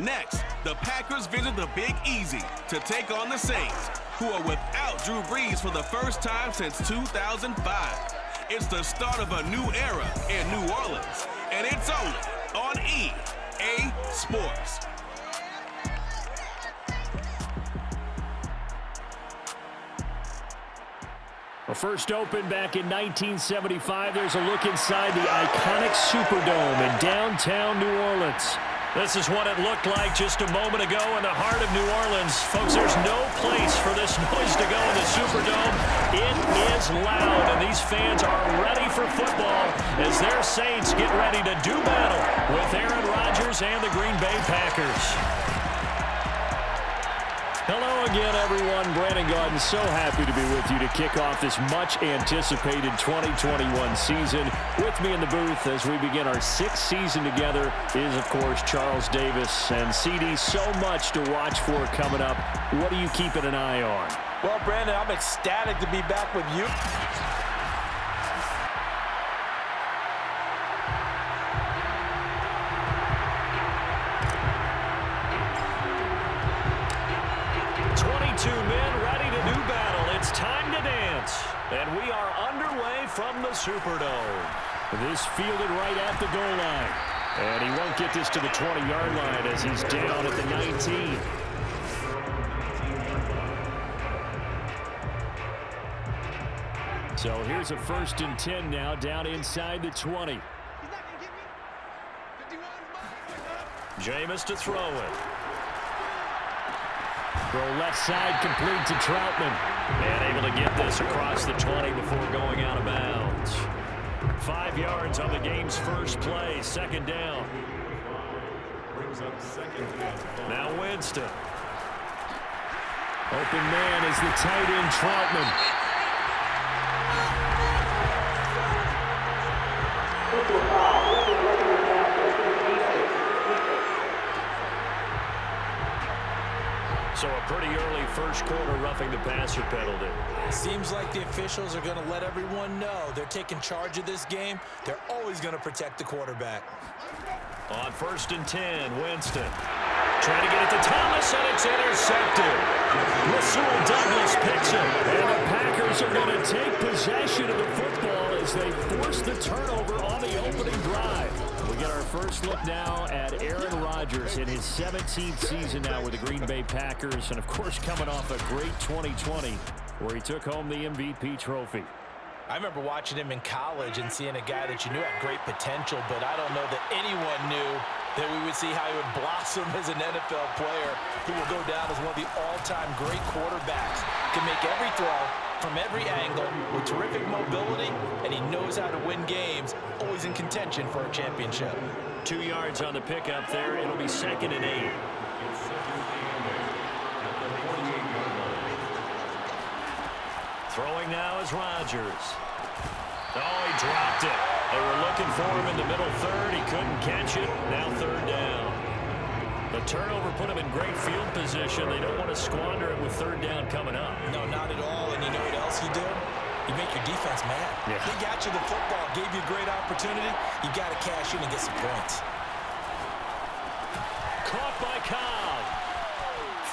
Next, the Packers visit the Big Easy to take on the Saints, who are without Drew Brees for the first time since 2005. It's the start of a new era in New Orleans, and it's only on EA Sports. Well, first opened back in 1975, there's a look inside the iconic Superdome in downtown New Orleans. This is what it looked like just a moment ago in the heart of New Orleans. Folks, there's no place for this noise to go in the Superdome. It is loud, and these fans are ready for football as their Saints get ready to do battle with Aaron Rodgers and the Green Bay Packers. Hello again, everyone. Brandon Gaudin, so happy to be with you to kick off this much-anticipated 2021 season. With me in the booth as we begin our sixth season together is, of course, Charles Davis. And, CD, so much to watch for coming up. What are you keeping an eye on? Well, Brandon, I'm ecstatic to be back with you. And we are underway from the Superdome. This fielded right at the goal line. And he won't get this to the 20-yard line as he's down at the 19. So here's a 1st and 10 now down inside the 20. Jameis to throw it. Throw left side complete to Troutman. And able to get this across the 20 before going out of bounds. 5 yards on the game's first play. 2nd down. Now Winston. Open man is the tight end Troutman. So a pretty early first quarter roughing the passer penalty. Seems like the officials are going to let everyone know they're taking charge of this game. They're always going to protect the quarterback. On 1st and 10, Winston. Trying to get it to Thomas, and it's intercepted. Rasul Douglas picks it. And the Packers are going to take possession of the football as they force the turnover on the opening drive. We get our first look now at Aaron Rodgers in his 17th season now with the Green Bay Packers. And, of course, coming off a great 2020 where he took home the MVP trophy. I remember watching him in college and seeing a guy that you knew had great potential, but I don't know that anyone knew that we would see how he would blossom as an NFL player who will go down as one of the all-time great quarterbacks. Can make every throw from every angle with terrific mobility, and he knows how to win games, always in contention for a championship. 2 yards on the pickup there. It'll be 2nd and 8. Throwing now is Rodgers. Oh, he dropped it. They were looking for him in the middle third. He couldn't catch it. Now 3rd down. The turnover put him in great field position. They don't want to squander it with 3rd down coming up. No, not at all. And you know what else you do? You make your defense mad. Yeah. They got you the football, gave you a great opportunity. You got to cash in and get some points. Caught by Cobb.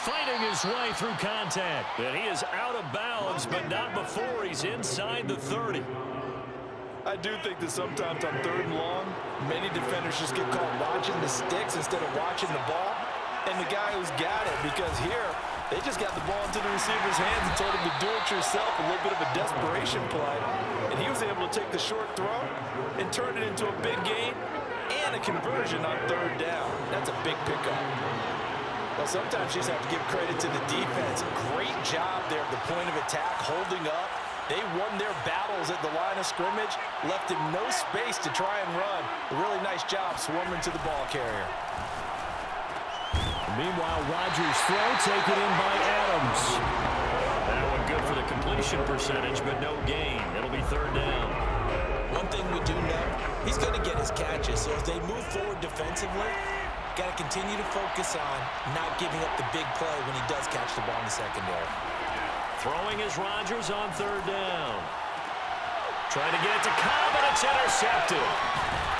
Fighting his way through contact. And he is out of bounds, but not before he's inside the 30. I do think that sometimes on 3rd and long, many defenders just get caught watching the sticks instead of watching the ball. And the guy who's got it, because here, they just got the ball into the receiver's hands and told him to do it yourself, a little bit of a desperation play. And he was able to take the short throw and turn it into a big gain and a conversion on 3rd down. That's a big pickup. Well, sometimes you just have to give credit to the defense. Great job there at the point of attack, holding up. They won their battles at the line of scrimmage, left him no space to try and run. A really nice job swarming to the ball carrier. Meanwhile, Rodgers' throw taken in by Adams. That one good for the completion percentage, but no gain. It'll be 3rd down. One thing we do know, he's going to get his catches. So as they move forward defensively, got to continue to focus on not giving up the big play when he does catch the ball in the secondary. Throwing is Rodgers on 3rd down. Trying to get it to Cobb, and it's intercepted.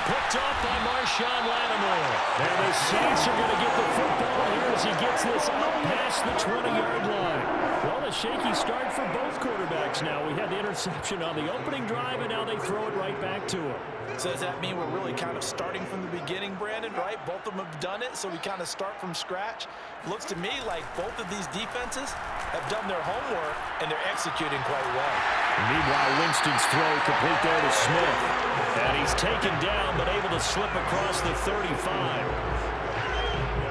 Picked off by Marshawn Lattimore. And the Saints are going to get the football here as he gets this out past the 20-yard line. Well, a shaky start for both quarterbacks now. We had the interception on the opening drive, and now they throw it right back to him. So does that mean we're really kind of starting from the beginning, Brandon, right? Both of them have done it, so we kind of start from scratch. Looks to me like both of these defenses have done their homework, and they're executing quite well. Meanwhile, Winston's throw complete there to Smith. And he's taken down, but able to slip across the 35.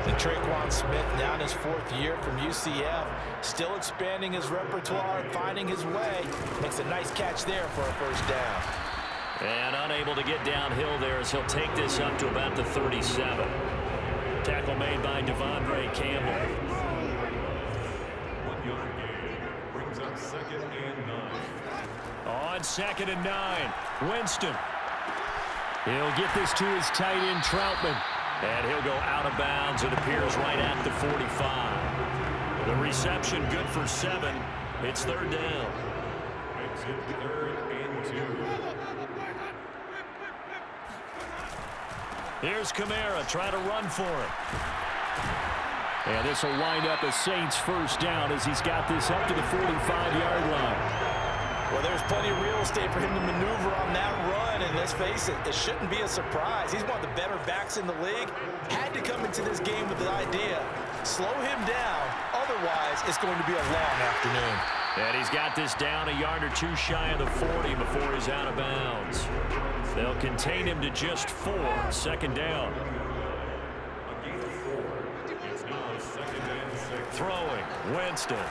And Traquan Smith, now in his 4th year from UCF, still expanding his repertoire, finding his way. Makes a nice catch there for a first down. And unable to get downhill there as he'll take this up to about the 37. Tackle made by Devondre Campbell. 1-yard gain brings up 2nd and 9. On 2nd and 9, Winston. He'll get this to his tight end, Troutman. And he'll go out of bounds. It appears right at the 45. The reception good for 7. It's 3rd down. Exit 3rd and 2. Here's Kamara trying to run for it. And this will wind up a Saints first down as he's got this up to the 45-yard line. Well, there's plenty of real estate for him to maneuver on that run, and let's face it, it shouldn't be a surprise. He's one of the better backs in the league. Had to come into this game with the idea, slow him down, otherwise it's going to be a long afternoon. And he's got this down a yard or two shy of the 40 before he's out of bounds. They'll contain him to just 4, 2nd down. It's now 2nd and 6. Throwing, Winston.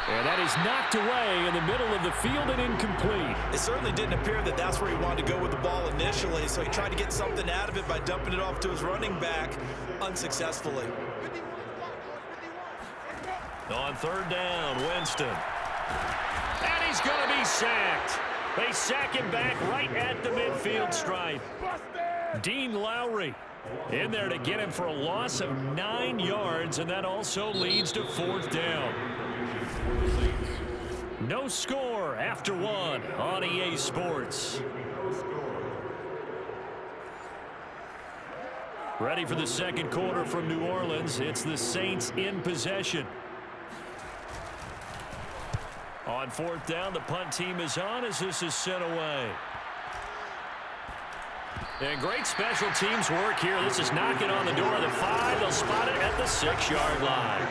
And that is knocked away in the middle of the field and incomplete. It certainly didn't appear that that's where he wanted to go with the ball initially, so he tried to get something out of it by dumping it off to his running back unsuccessfully. On 3rd down, Winston. And he's going to be sacked. They sack him back right at the midfield stripe. Dean Lowry in there to get him for a loss of 9 yards, and that also leads to 4th down. No score after 1 on EA Sports. Ready for the 2nd quarter from New Orleans. It's the Saints in possession. On 4th down, the punt team is on as this is sent away. And great special teams work here. This is knocking on the door of the 5. They'll spot it at the 6-yard line.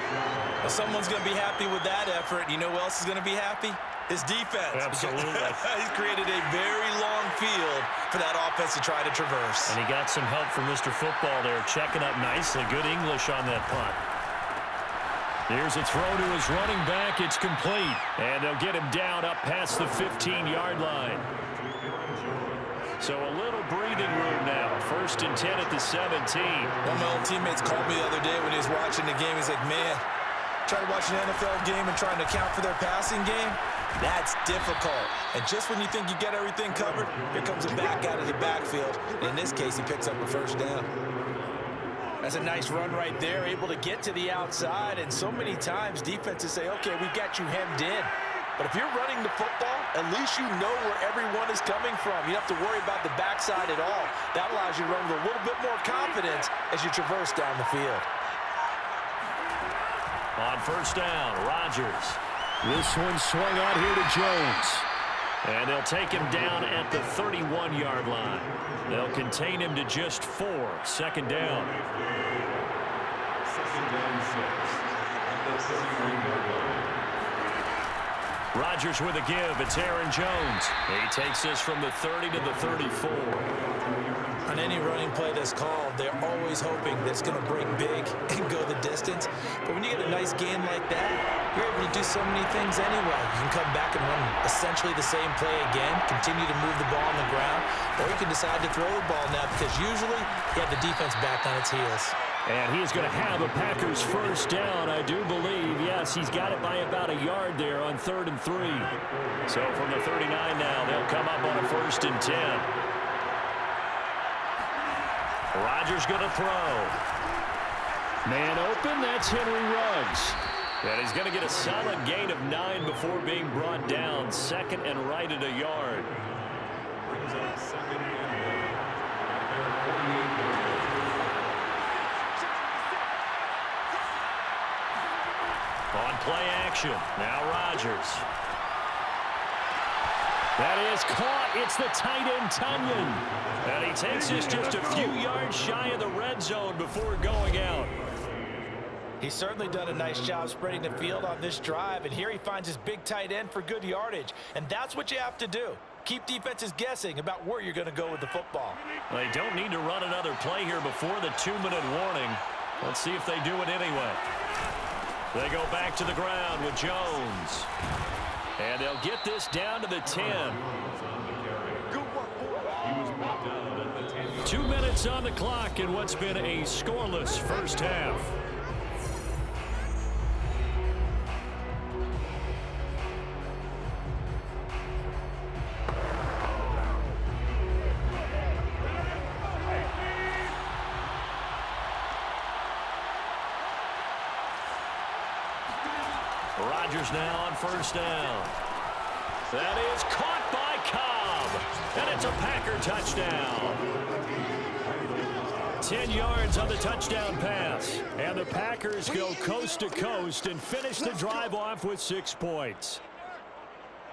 Well, someone's going to be happy with that effort. You know who else is going to be happy? His defense. Absolutely. He's created a very long field for that offense to try to traverse. And he got some help from Mr. Football there, checking up nicely. Good English on that punt. Here's a throw to his running back. It's complete. And they'll get him down up past the 15-yard line. So a little breathing room now. 1st and 10 at the 17. One of my old teammates called me the other day when he was watching the game. He's like, man, trying to watch an NFL game and trying to account for their passing game, that's difficult. And just when you think you get everything covered, here comes a back out of the backfield. And in this case, he picks up a 1st down. That's a nice run right there, able to get to the outside. And so many times defenses say, okay, we got you hemmed in. But if you're running the football, at least you know where everyone is coming from. You don't have to worry about the backside at all. That allows you to run with a little bit more confidence as you traverse down the field. On 1st down, Rodgers. This one swung out here to Jones. And they'll take him down at the 31-yard line. They'll contain him to just 4, 2nd down. 2nd and 6. At the 31-yard line. Rodgers with a give. It's Aaron Jones. He takes this from the 30 to the 34. On any running play that's called, they're always hoping that it's going to break big and go the distance. But when you get a nice gain like that, you're able to do so many things anyway. You can come back and run essentially the same play again, continue to move the ball on the ground, or you can decide to throw the ball now because usually you have the defense back on its heels. And he is going to have a Packers 1st down, I do believe. Yes, he's got it by about a yard there on 3rd and 3. So from the 39 now, they'll come up on a 1st and 10. Rodgers going to throw. Man open, that's Henry Ruggs. And he's going to get a solid gain of 9 before being brought down. 2nd and right at a yard. Brings up 2nd and 1. On play action, now Rodgers. That is caught. It's the tight end, Tunyon. And he takes this just a few yards shy of the red zone before going out. He's certainly done a nice job spreading the field on this drive, and here he finds his big tight end for good yardage. And that's what you have to do. Keep defenses guessing about where you're going to go with the football. They don't need to run another play here before the 2-minute warning. Let's see if they do it anyway. They go back to the ground with Jones. And they'll get this down to the 10. 2 minutes on the clock in what's been a scoreless first half. Rodgers now on first down. That is caught by Cobb. And it's a Packer touchdown. 10 yards on the touchdown pass. And the Packers go coast to coast and finish the drive off with 6 points.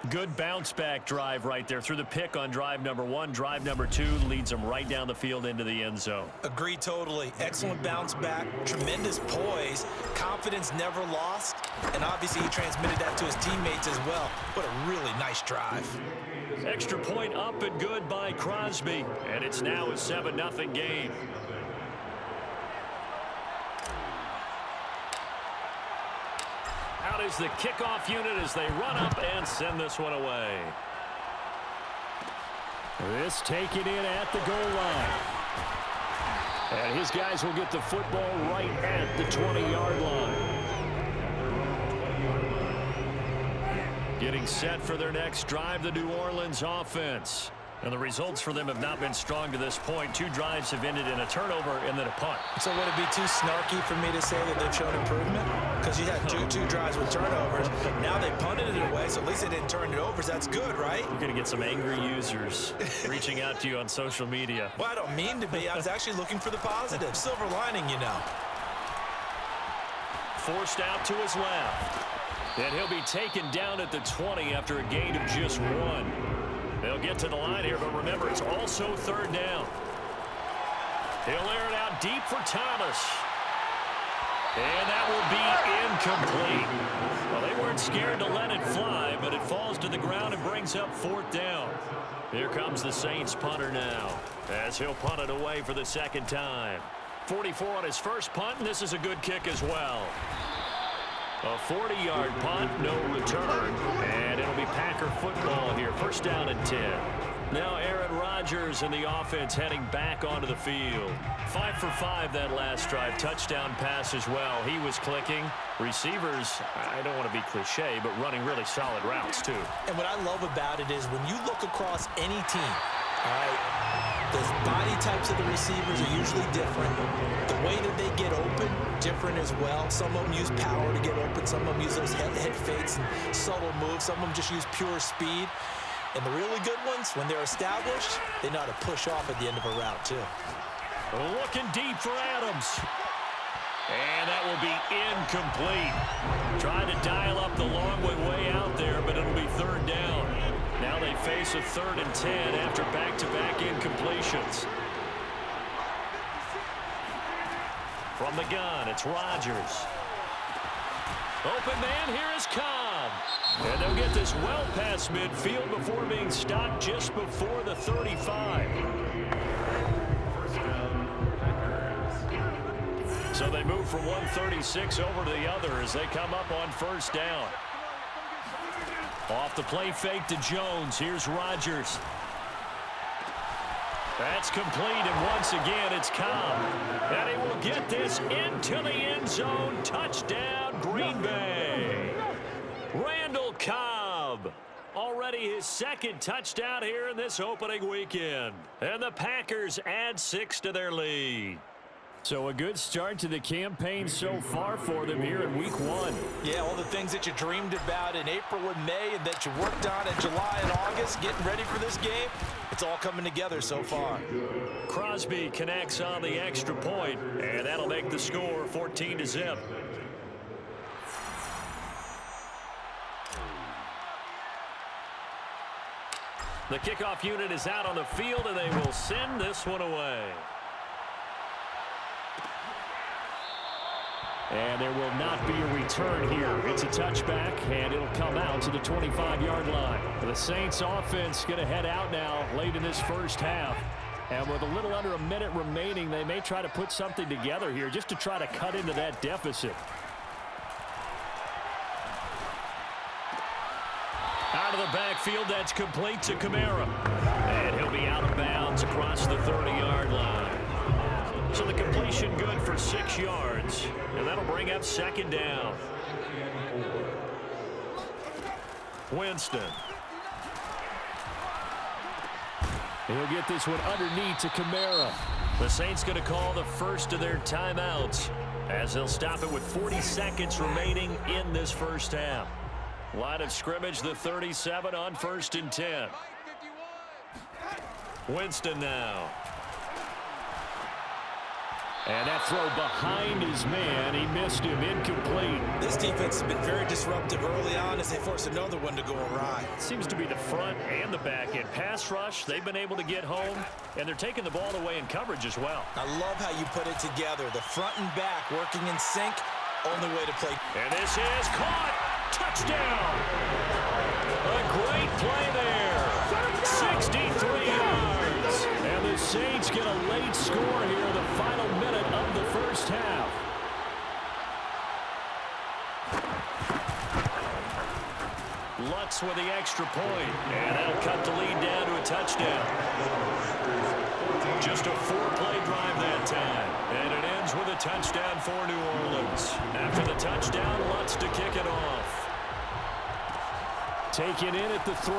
Good bounce-back drive right there through the pick on drive number 1. Drive number 2 leads them right down the field into the end zone. Agree totally. Excellent bounce back, tremendous poise, confidence never lost, and obviously he transmitted that to his teammates as well. What a really nice drive. Extra point up and good by Crosby, and it's now a 7-0 game. Out is the kickoff unit as they run up and send this one away. This taken in at the goal line. And his guys will get the football right at the 20-yard line. Getting set for their next drive, the New Orleans offense. And the results for them have not been strong to this point. 2 drives have ended in a turnover and then a punt. So would it be too snarky for me to say that they've shown improvement? Because you had two drives with turnovers. Now they punted it away, so at least they didn't turn it over. So that's good, right? You're going to get some angry users reaching out to you on social media. Well, I don't mean to be. I was actually looking for the positive. Silver lining, you know. Forced out to his left. And he'll be taken down at the 20 after a gain of just 1. They'll get to the line here, but remember, it's also 3rd down. He'll air it out deep for Thomas. And that will be incomplete. Well, they weren't scared to let it fly, but it falls to the ground and brings up 4th down. Here comes the Saints punter now, as he'll punt it away for the 2nd time. 44 on his first punt, and this is a good kick as well. A 40-yard punt, no return, and it'll be Packer football here. 1st down and 10. Now Aaron Rodgers and the offense heading back onto the field. 5 for 5 that last drive. Touchdown pass as well. He was clicking. Receivers, I don't want to be cliche, but running really solid routes too. And what I love about it is when you look across any team, all right, the body types of the receivers are usually different. The way that they get open, different as well. Some of them use power to get open. Some of them use those head fakes and subtle moves. Some of them just use pure speed. And the really good ones, when they're established, they know how to push off at the end of a route, too. Looking deep for Adams. And that will be incomplete. Trying to dial up the long way out there, but it'll be 3rd down. Now they face a 3rd and 10 after back-to-back incompletions. From the gun, it's Rodgers. Open man, here is Cobb. And they'll get this well past midfield before being stopped just before the 35. So they move from 136 over to the other as they come up on 1st down. Off the play fake to Jones. Here's Rodgers. That's complete, and once again, it's Cobb. And he will get this into the end zone. Touchdown, Green Bay. Randall Cobb. Already his 2nd touchdown here in this opening weekend. And the Packers add 6 to their lead. So a good start to the campaign so far for them here in week 1. Yeah, all the things that you dreamed about in April and May and that you worked on in July and August, getting ready for this game, it's all coming together so far. Crosby connects on the extra point, and that'll make the score 14-0. The kickoff unit is out on the field, and they will send this one away. And there will not be a return here. It's a touchback, and it'll come out to the 25-yard line. The Saints offense going to head out now late in this first half. And with a little under a minute remaining, they may try to put something together here just to try to cut into that deficit. Out of the backfield, that's complete to Kamara. And he'll be out of bounds across the 30-yard line. So the completion good for 6 yards, and that'll bring up second down. Winston. He'll get this one underneath to Kamara. The Saints going to call the first of their timeouts as they'll stop it with 40 seconds remaining in this first half. Line of scrimmage, the 37 on 1st and 10. Winston now. And that throw behind his man. He missed him, incomplete. This defense has been very disruptive early on as they force another one to go awry. Seems to be the front and the back end. Pass rush, they've been able to get home, and they're taking the ball away in coverage as well. I love how you put it together. The front and back working in sync, only way to play. And this is caught. Touchdown. A great play there. 63 yards. And the Saints get a late score here in the final minute of the first half. Lutz with the extra point. And that'll cut the lead down to a touchdown. Just a 4-play drive that time. And it ends with a touchdown for New Orleans. After the touchdown, Lutz to kick it off. Taken in at the 3.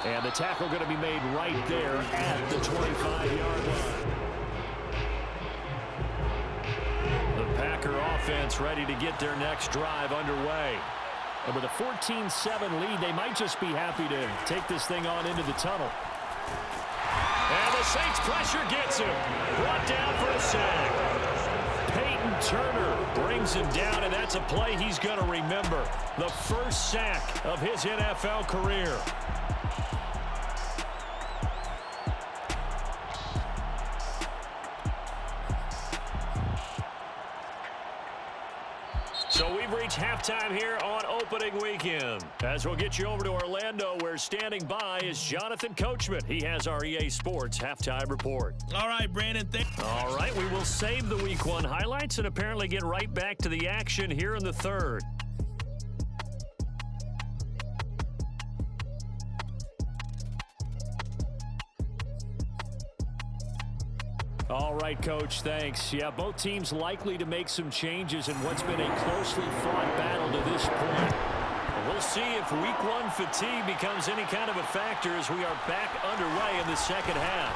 And the tackle going to be made right there at the 25-yard line. The Packer offense ready to get their next drive underway. And with a 14-7 lead, they might just be happy to take this thing on into the tunnel. And the Saints pressure gets him. Brought down for a sack. Peyton Turner brings him down, and that's a play he's going to remember. The first sack of his NFL career. So we've reached halftime here on opening weekend. As we'll get you over to Orlando, where standing by is Jonathan Coachman. He has our EA Sports halftime report. All right, Brandon. All right, we will save the week 1 highlights and apparently get right back to the action here in the third. All right, Coach, thanks. Yeah, both teams likely to make some changes in what's been a closely fought battle to this point. We'll see if week 1 fatigue becomes any kind of a factor as we are back underway in the second half.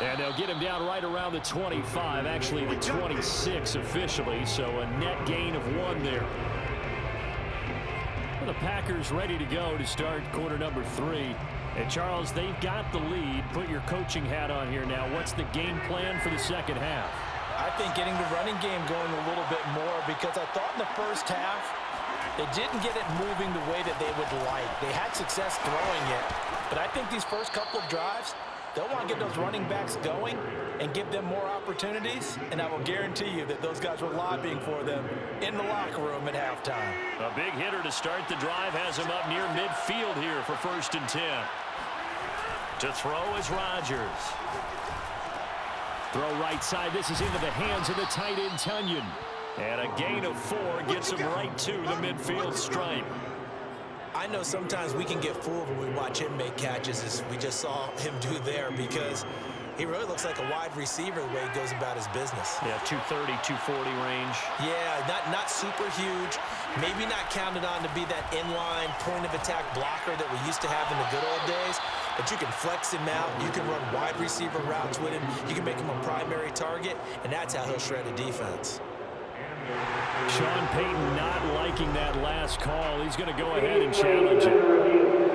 And they'll get him down right around the 25, actually the 26 officially, so a net gain of 1 there. Well, the Packers ready to go to start quarter number 3. And, Charles, they've got the lead. Put your coaching hat on here now. What's the game plan for the second half? I think getting the running game going a little bit more, because I thought in the first half they didn't get it moving the way that they would like. They had success throwing it, but I think these first couple of drives, they'll want to get those running backs going and give them more opportunities, and I will guarantee you that those guys were lobbying for them in the locker room at halftime. A big hitter to start the drive has him up near midfield here for 1st and 10. To throw is Rodgers. Throw right side. This is into the hands of the tight end, Tunyon. And a gain of 4 gets him right to the midfield stripe. I know sometimes we can get fooled when we watch him make catches, as we just saw him do there, because he really looks like a wide receiver the way he goes about his business. Yeah, 230, 240 range. Yeah, not super huge. Maybe not counted on to be that inline point-of-attack blocker that we used to have in the good old days. but you can flex him out. You can run wide receiver routes with him. You can make him a primary target, and that's how he'll shred a defense. Sean Payton not liking that last call. He's going to go ahead and challenge it.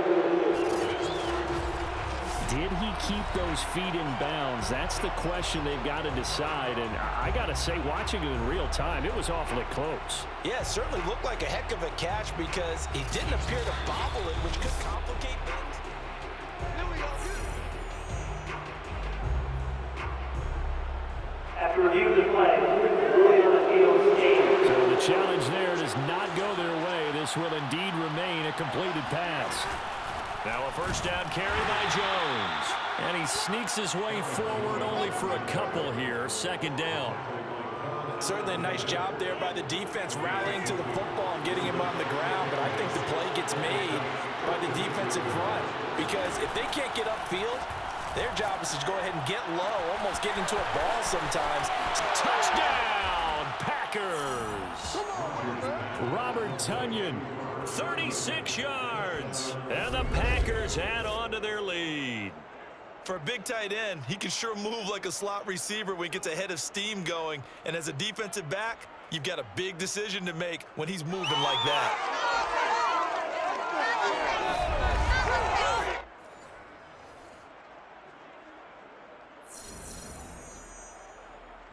Did he keep those feet in bounds? That's the question they've got to decide. And I got to say, watching it in real time, it was awfully close. Yeah, it certainly looked like a heck of a catch because he didn't appear to bobble it, which could complicate things. After review of the play, so the challenge there does not go their way. This will indeed remain a completed pass. Now a first down carry by Jones. And he sneaks his way forward only for a couple here. Second down. Certainly a nice job there by the defense rallying to the football and getting him on the ground. But I think the play gets made by the defensive front. Because if they can't get upfield, their job is to go ahead and get low, almost get into a ball sometimes. Touchdown, Packers! Robert Tonyan, 36 yards. And the Packers add on to their lead. For a big tight end, he can sure move like a slot receiver when he gets a head of steam going. And as a defensive back, you've got a big decision to make when he's moving like that.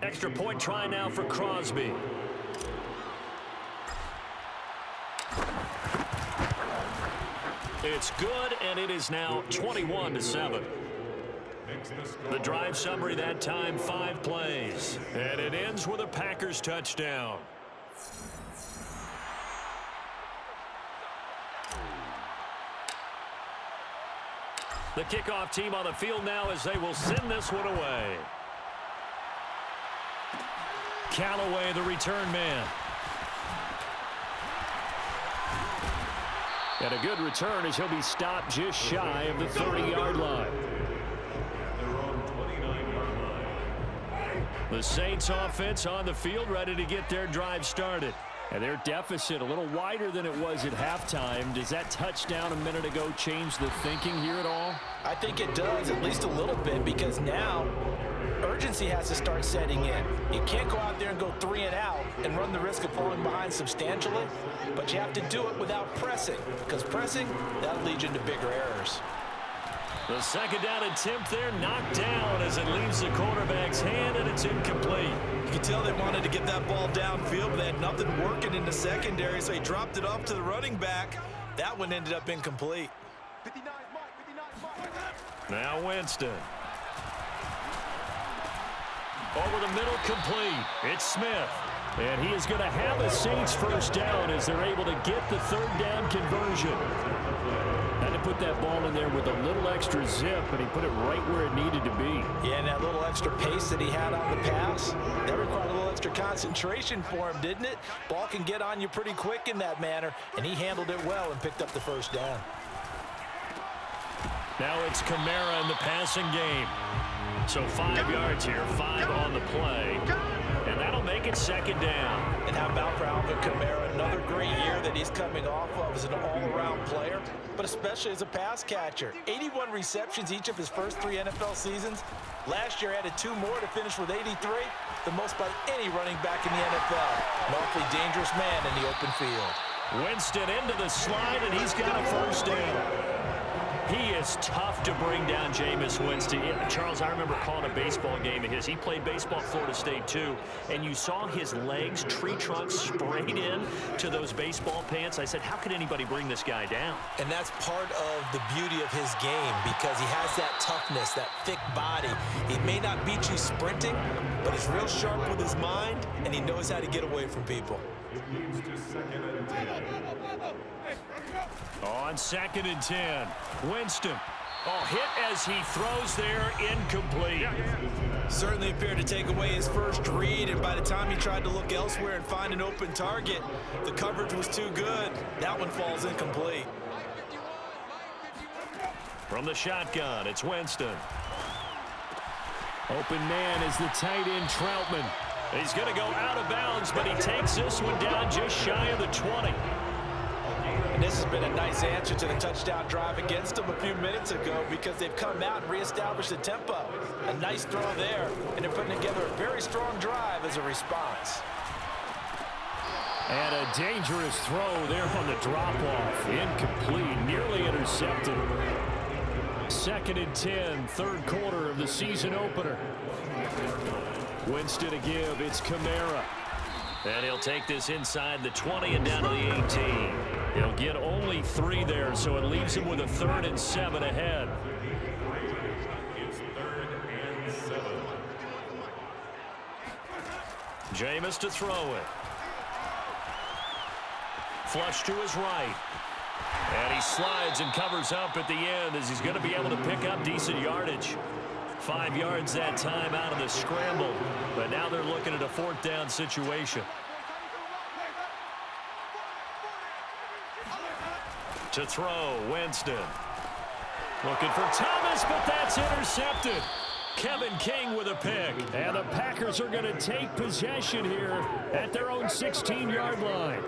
Extra point try now for Crosby. It's good, and it is now 21-7. The drive summary that time, 5 plays. And it ends with a Packers touchdown. The kickoff team on the field now as they will send this one away. Callaway, the return man. And a good return as he'll be stopped just shy of the 30-yard line. The Saints offense on the field ready to get their drive started. And their deficit a little wider than it was at halftime. Does that touchdown a minute ago change the thinking here at all? I think it does, at least a little bit, because now urgency has to start setting in. You can't go out there and go 3 and out and run the risk of falling behind substantially, but you have to do it without pressing, because pressing, that'll lead you into bigger errors. The second down attempt there knocked down as it leaves the quarterback's hand, and it's incomplete. You can tell they wanted to get that ball downfield, but they had nothing working in the secondary, so he dropped it off to the running back. That one ended up incomplete. Now Winston. Over the middle, complete. It's Smith. And he is going to have a Saints first down as they're able to get the third down conversion. Had to put that ball in there with a little extra zip, and he put it right where it needed to be. Yeah, and that little extra pace that he had on the pass, that required a little extra concentration for him, didn't it? Ball can get on you pretty quick in that manner, and he handled it well and picked up the first down. Now it's Kamara in the passing game. So 5 yards here, 5 on the play. And that'll make it second down. And how about for Alvin Kamara? Another great year that he's coming off of as an all-around player, but especially as a pass catcher. 81 receptions each of his first 3 NFL seasons. Last year added 2 more to finish with 83, the most by any running back in the NFL. An awfully dangerous man in the open field. Winston into the slide, and he's got a first down. He is tough to bring down, Jameis Winston. Charles, I remember calling a baseball game of his. He played baseball at Florida State, too. And you saw his legs, tree trunks sprayed in to those baseball pants. I said, how could anybody bring this guy down? And that's part of the beauty of his game because he has that toughness, that thick body. He may not beat you sprinting, but he's real sharp with his mind, and he knows how to get away from people. It leads to 2nd and 10. On 2nd and 10, Winston. Oh, hit as he throws there, incomplete. Certainly appeared to take away his first read, and by the time he tried to look elsewhere and find an open target, the coverage was too good. That one falls incomplete. From the shotgun, it's Winston. Open man is the tight end, Troutman. He's going to go out of bounds, but he takes this one down just shy of the 20. And this has been a nice answer to the touchdown drive against them a few minutes ago because they've come out and reestablished the tempo. A nice throw there, and they're putting together a very strong drive as a response. And a dangerous throw there on the drop-off. Incomplete, nearly intercepted. 2nd and 10, third quarter of the season opener. Winston to give, it's Kamara. And he'll take this inside the 20 and down to the 18. He'll get only 3 there, so it leaves him with a 3rd and 7 ahead. It's 3rd and 7. Jameis to throw it. Flush to his right. And he slides and covers up at the end as he's going to be able to pick up decent yardage. 5 yards that time out of the scramble. But now they're looking at a 4th down situation. To throw, Winston. Looking for Thomas, but that's intercepted. Kevin King with a pick. And the Packers are going to take possession here at their own 16-yard line.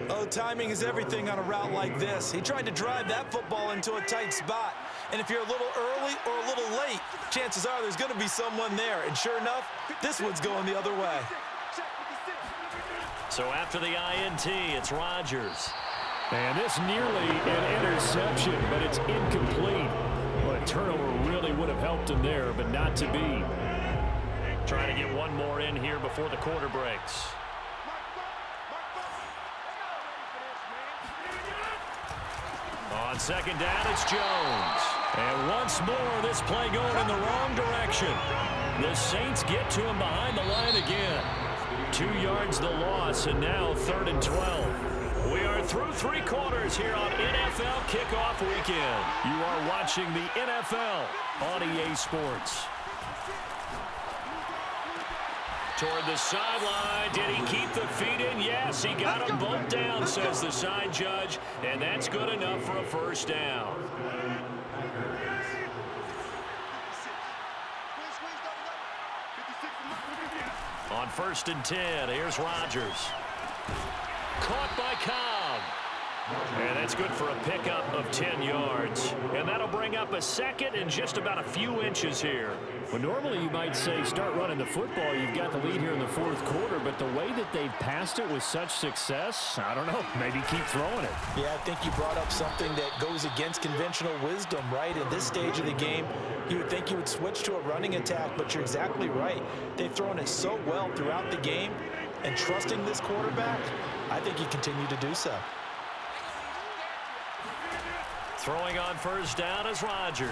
Oh, timing is everything on a route like this. He tried to drive that football into a tight spot. And if you're a little early or a little late, chances are there's going to be someone there. And sure enough, this one's going the other way. So after the INT, it's Rodgers. And this nearly an interception, but it's incomplete. Well, a turnover really would have helped him there, but not to be. Trying to get one more in here before the quarter breaks. On 2nd down, it's Jones. And once more, this play going in the wrong direction. The Saints get to him behind the line again. 2 yards the loss, and now 3rd and 12. We are through 3 quarters here on NFL Kickoff Weekend. You are watching the NFL on EA Sports. Toward the sideline. Did he keep the feet in? Yes, he got them both down, says the side judge. And that's good enough for a 1st down. On 1st and 10, here's Rodgers. Caught by Cobb. And that's good for a pickup of 10 yards. And that'll bring up a 2nd and just about a few inches here. Well, normally you might say start running the football. You've got the lead here in the 4th quarter. But the way that they've passed it with such success, I don't know, maybe keep throwing it. Yeah, I think you brought up something that goes against conventional wisdom, right? In this stage of the game, you would think you would switch to a running attack, but you're exactly right. They've thrown it so well throughout the game. And trusting this quarterback, I think you continue to do so. Throwing on 1st down is Rodgers.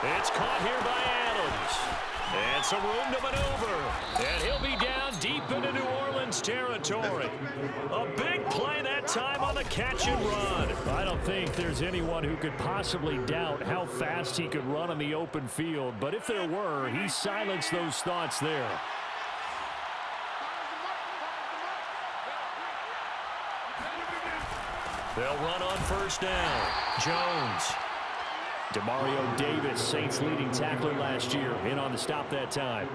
It's caught here by Adams. And some room to maneuver. And he'll be down deep into New Orleans territory. A big play that time on the catch and run. I don't think there's anyone who could possibly doubt how fast he could run on the open field. But if there were, he silenced those thoughts there. They'll run on 1st down. Jones. Demario Davis, Saints leading tackler last year, in on the stop that time.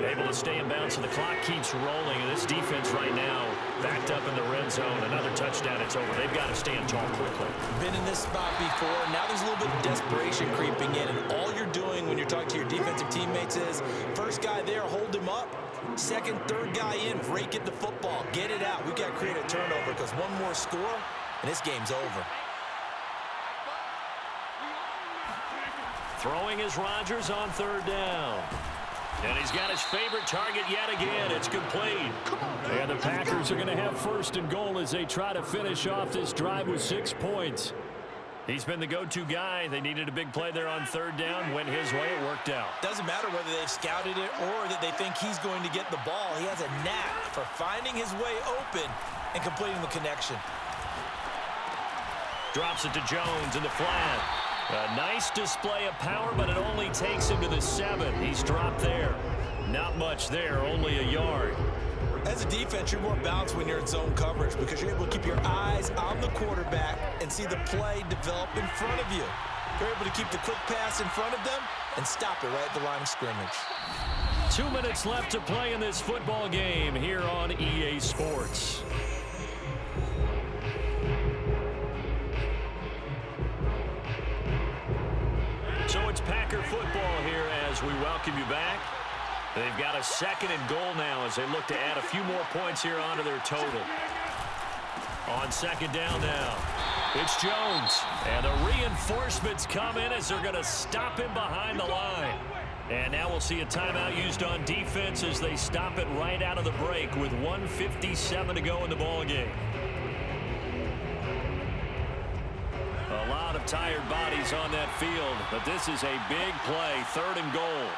Able to stay in bounds, so the clock keeps rolling. And this defense right now backed up in the red zone. Another touchdown, it's over. They've got to stand tall quickly. Been in this spot before. Now there's a little bit of desperation creeping in. And all you're doing when you're talking to your defensive teammates is, first guy there, hold him up. 2nd, 3rd guy in, break it the football. Get it out. We've got to create a turnover because one more score, and this game's over. Throwing is Rodgers on 3rd down. And he's got his favorite target yet again. It's complete. And the Packers are going to have 1st and goal as they try to finish off this drive with 6 points. He's been the go-to guy. They needed a big play there on 3rd down. Went his way. It worked out. Doesn't matter whether they've scouted it or that they think he's going to get the ball. He has a knack for finding his way open and completing the connection. Drops it to Jones in the flat. A nice display of power, but it only takes him to the 7. He's dropped there. Not much there, only a yard. As a defense, you're more balanced when you're in zone coverage because you're able to keep your eyes on the quarterback and see the play develop in front of you. You're able to keep the quick pass in front of them and stop it right at the line of scrimmage. 2 minutes left to play in this football game here on EA Sports. Packer football here as we welcome you back. They've got a 2nd and goal now as they look to add a few more points here onto their total. On 2nd down now, it's Jones. And the reinforcements come in as they're going to stop him behind the line. And now we'll see a timeout used on defense as they stop it right out of the break with 1:57 to go in the ballgame. A lot of tired bodies on that field, but this is a big play, 3rd and goal.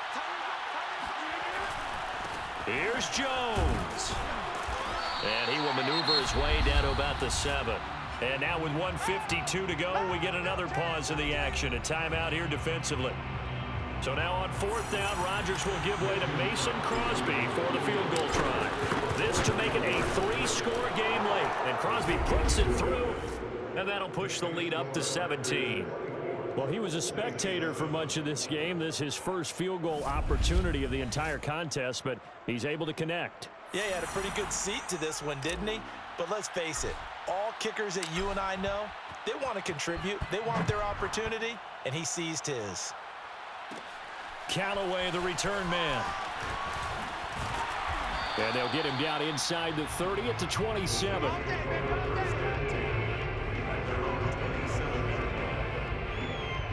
Here's Jones. And he will maneuver his way down to about the 7. And now with 1:52 to go, we get another pause in the action. A timeout here defensively. So now on 4th down, Rodgers will give way to Mason Crosby for the field goal try. This to make it a 3-score game late. And Crosby puts it through, and that'll push the lead up to 17. Well, he was a spectator for much of this game. This is his first field goal opportunity of the entire contest, but he's able to connect. Yeah, he had a pretty good seat to this one, didn't he? But let's face it, all kickers that you and I know, they want to contribute. They want their opportunity, and he seized his. Callaway, the return man. And they'll get him down inside the 30 at the 27.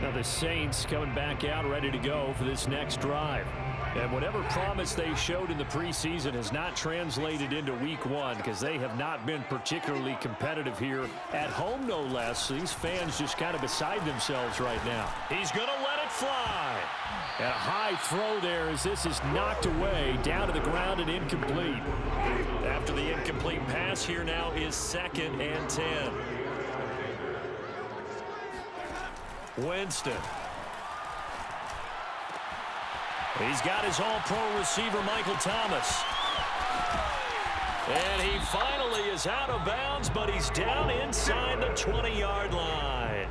Now the Saints coming back out ready to go for this next drive. And whatever promise they showed in the preseason has not translated into week 1 because they have not been particularly competitive here at home, no less. These fans just kind of beside themselves right now. He's going to let it fly. And a high throw there as this is knocked away down to the ground and incomplete. After the incomplete pass, here now is 2nd and 10. Winston. He's got his all-pro receiver, Michael Thomas. And he finally is out of bounds, but he's down inside the 20-yard line.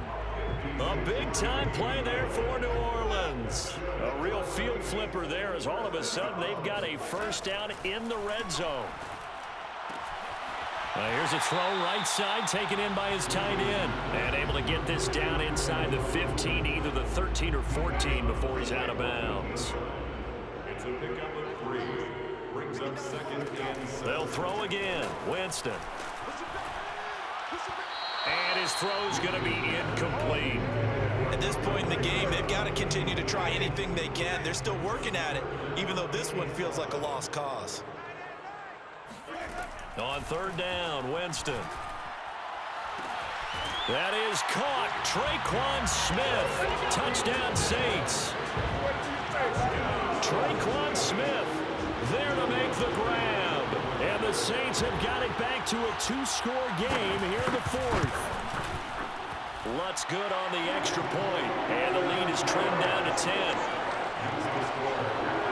A big-time play there for New Orleans. A real field flipper there as all of a sudden they've got a first down in the red zone. Here's a throw right side taken in by his tight end. And able to get this down inside the 15, either the 13 or 14 before he's out of bounds. It's a pickup of 3. Brings up 2nd and 7. They'll throw again. Winston. And his throw's going to be incomplete. At this point in the game, they've got to continue to try anything they can. They're still working at it, even though this one feels like a lost cause. On 3rd down, Winston. That is caught. Traquan Smith. Touchdown, Saints. Traquan Smith there to make the grab. And the Saints have got it back to a 2-score game here in the 4th. Lutz good on the extra point. And the lead is trimmed down to 10.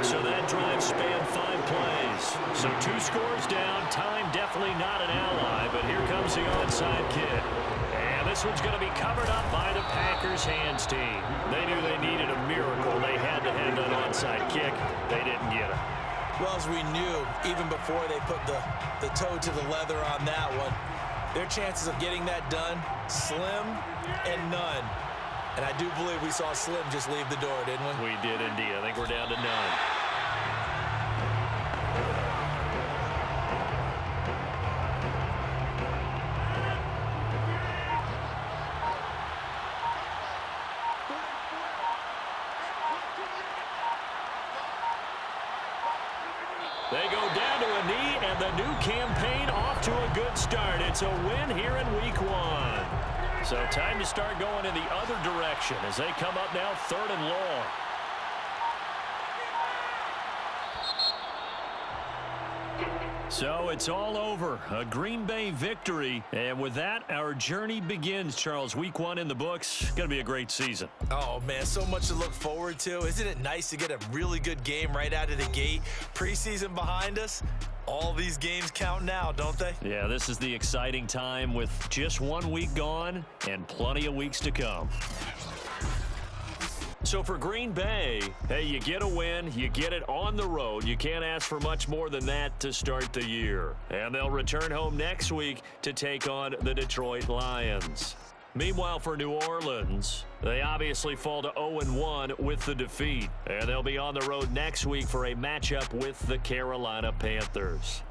So that drive spanned 5 plays. So 2 scores down. Time definitely not an ally, but here comes the onside kick. And this one's going to be covered up by the Packers hands team. They knew they needed a miracle. They had to have that onside kick. They didn't get it. Well, as we knew, even before they put the toe to the leather on that one, their chances of getting that done, slim and none. And I do believe we saw Slim just leave the door, didn't we? We did indeed. I think we're down to none. They go down to a knee, and the new campaign off to a good start. It's a win here in week 1. So time to start going in the other direction as they come up now 3rd and long. So it's all over. A Green Bay victory. And with that, our journey begins, Charles. Week 1 in the books. Going to be a great season. Oh, man, so much to look forward to. Isn't it nice to get a really good game right out of the gate? Preseason behind us. All these games count now, don't they? Yeah, this is the exciting time with just 1 week gone and plenty of weeks to come. So for Green Bay, hey, you get a win, you get it on the road. You can't ask for much more than that to start the year. And they'll return home next week to take on the Detroit Lions. Meanwhile, for New Orleans, they obviously fall to 0-1 with the defeat. And they'll be on the road next week for a matchup with the Carolina Panthers.